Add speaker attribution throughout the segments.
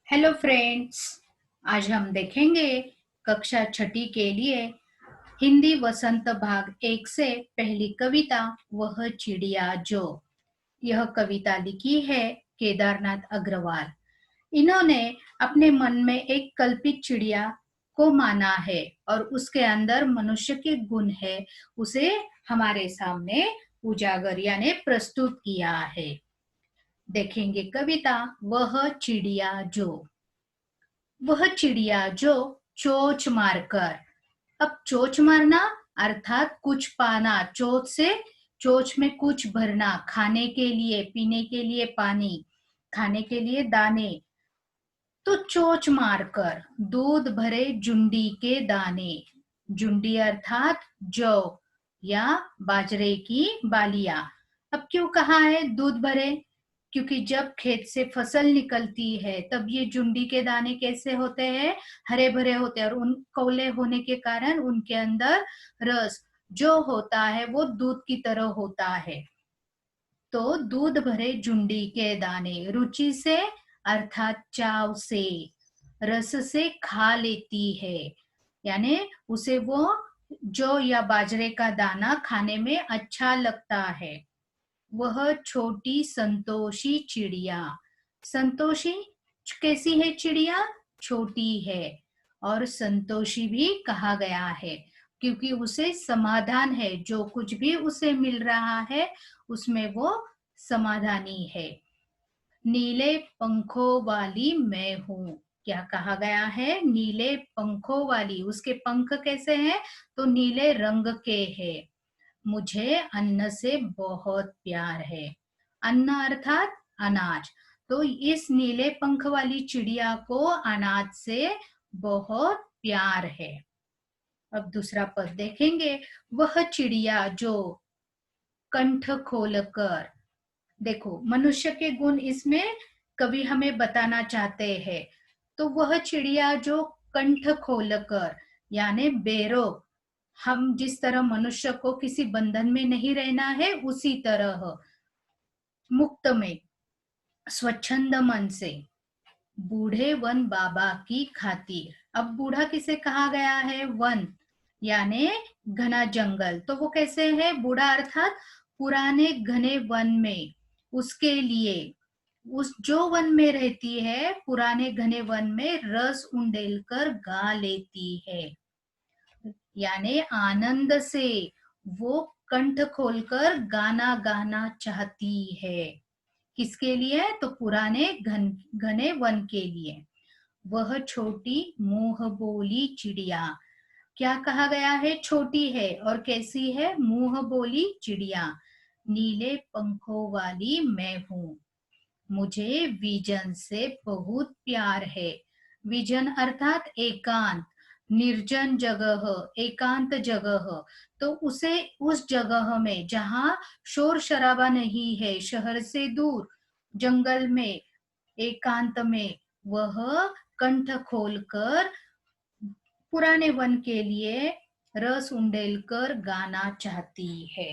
Speaker 1: Hello friends. आज हम देखेंगे कक्षा छठी के लिए हिंदी वसंत भाग 1 से पहली कविता वह चिड़िया जो। यह कविता लिखी है केदारनाथ अग्रवाल। इन्होंने अपने मन में एक कल्पित चिड़िया को माना है और उसके अंदर मनुष्य के गुण है, उसे हमारे सामने उजागर यानी प्रस्तुत किया है। देखेंगे कविता वह चिड़िया जो। वह चिड़िया जो चोंच मारकर। अब चोंच मारना अर्थात कुछ पाना, चोंच से चोंच में कुछ भरना, खाने के लिए, पीने के लिए पानी, खाने के लिए दाने। तो चोंच मारकर दूध भरे जुंडी के दाने। जुंडी अर्थात जौ या बाजरे की बालियां। अब क्यों कहा है दूध भरे? क्योंकि जब खेत से फसल निकलती है तब ये जुंडी के दाने कैसे होते हैं? हरे भरे होते हैं और उन कौले होने के कारण उनके अंदर रस जो होता है वो दूध की तरह होता है। तो दूध भरे जुंडी के दाने रुचि से अर्थात चाव से, रस से खा लेती है, यानी उसे वो जौ या बाजरे का दाना खाने में अच्छा लगता है। वह छोटी संतोषी चिड़िया। संतोषी कैसी है चिड़िया? छोटी है और संतोषी भी कहा गया है क्योंकि उसे समाधान है, जो कुछ भी उसे मिल रहा है उसमें वो समाधानी है। नीले पंखों वाली मैं हूँ। क्या कहा गया है? नीले पंखों वाली। उसके पंख कैसे हैं? तो नीले रंग के हैं। मुझे अन्न से बहुत प्यार है। अन्न अर्थात अनाज। तो इस नीले पंख वाली चिड़िया को अनाज से बहुत प्यार है। अब दूसरा पद देखेंगे। वह चिड़िया जो कंठ खोलकर। देखो मनुष्य के गुण इसमें कवि हमें बताना चाहते हैं। तो वह चिड़िया जो कंठ खोलकर यानी बेरोक, हम जिस तरह मनुष्य को किसी बंधन में नहीं रहना है उसी तरह मुक्त में स्वच्छंद मन से बूढ़े वन बाबा की खातिर। अब बूढ़ा किसे कहा गया है? वन यानी घना जंगल। तो वो कैसे है बूढ़ा? अर्थात पुराने घने वन में उसके लिए, उस जो वन में रहती है पुराने घने वन में रस उंडेल कर गा लेती है, यानी आनंद से वो कंठ खोलकर गाना गाना चाहती है। किसके लिए? तो पुराने घने वन के लिए। वह छोटी मुंह बोली चिड़िया। क्या कहा गया है? छोटी है और कैसी है? मुंह बोली चिड़िया। नीले पंखों वाली मैं हूँ। मुझे विजन से बहुत प्यार है। विजन अर्थात एकांत, निर्जन जगह, एकांत जगह। तो उसे उस जगह में जहां शोर शराबा नहीं है, शहर से दूर, जंगल में, एकांत में वह कंठ खोलकर पुराने वन के लिए रस उंडेल कर गाना चाहती है।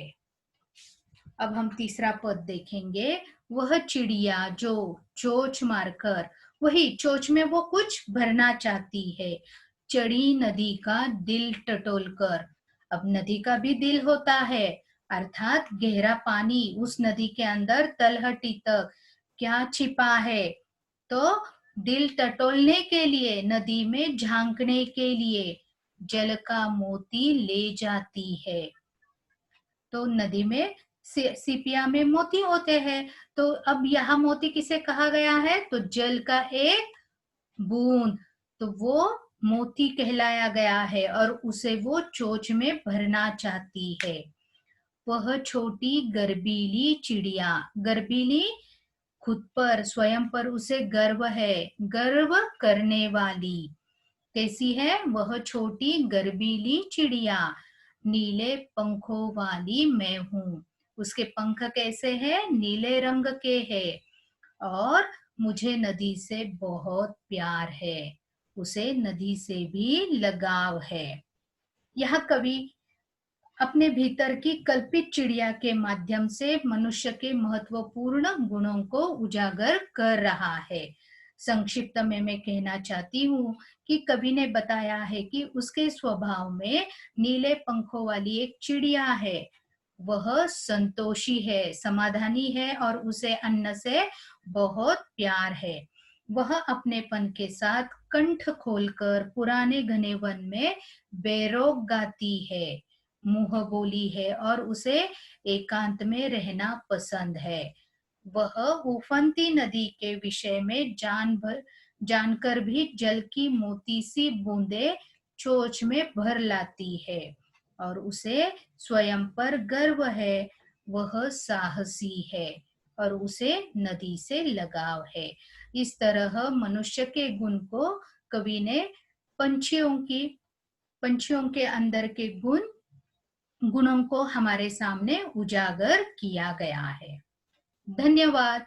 Speaker 1: अब हम तीसरा पद देखेंगे। वह चिड़िया जो चोंच मारकर। वही चोंच में वो कुछ भरना चाहती है। चढ़ी नदी का दिल टटोलकर। अब नदी का भी दिल होता है अर्थात गहरा पानी। उस नदी के अंदर तलहटी तक क्या छिपा है? तो दिल टटोलने के लिए, नदी में झांकने के लिए जल का मोती ले जाती है। तो नदी में सीपिया में मोती होते हैं। तो अब यहाँ मोती किसे कहा गया है? तो जल का एक बूंद, तो वो मोती कहलाया गया है और उसे वो चोंच में भरना चाहती है। वह छोटी गर्बीली चिड़िया। गर्बीली खुद पर, स्वयं पर उसे गर्व है, गर्व करने वाली। कैसी है? वह छोटी गर्बीली चिड़िया। नीले पंखों वाली मैं हूँ। उसके पंख कैसे हैं? नीले रंग के हैं और मुझे नदी से बहुत प्यार है। उसे नदी से भी लगाव है। यह कवि अपने भीतर की कल्पित चिड़िया के माध्यम से मनुष्य के महत्वपूर्ण गुणों को उजागर कर रहा है। संक्षिप्त में मैं कहना चाहती हूँ कि कवि ने बताया है कि उसके स्वभाव में नीले पंखों वाली एक चिड़िया है। वह संतोषी है, समाधानी है और उसे अन्न से बहुत प्यार है। वह अपनेपन के साथ कंठ खोलकर पुराने घने वन में बेरोक गाती है, मुंह बोली है और उसे एकांत में रहना पसंद है। वह उफनती नदी के विषय में जानकर भी जल की मोती सी बूंदे चोंच में भर लाती है और उसे स्वयं पर गर्व है। वह साहसी है और उसे नदी से लगाव है। इस तरह मनुष्य के गुण को कवि ने पंछियों की पंछियों के अंदर के गुणों को हमारे सामने उजागर किया गया है। धन्यवाद।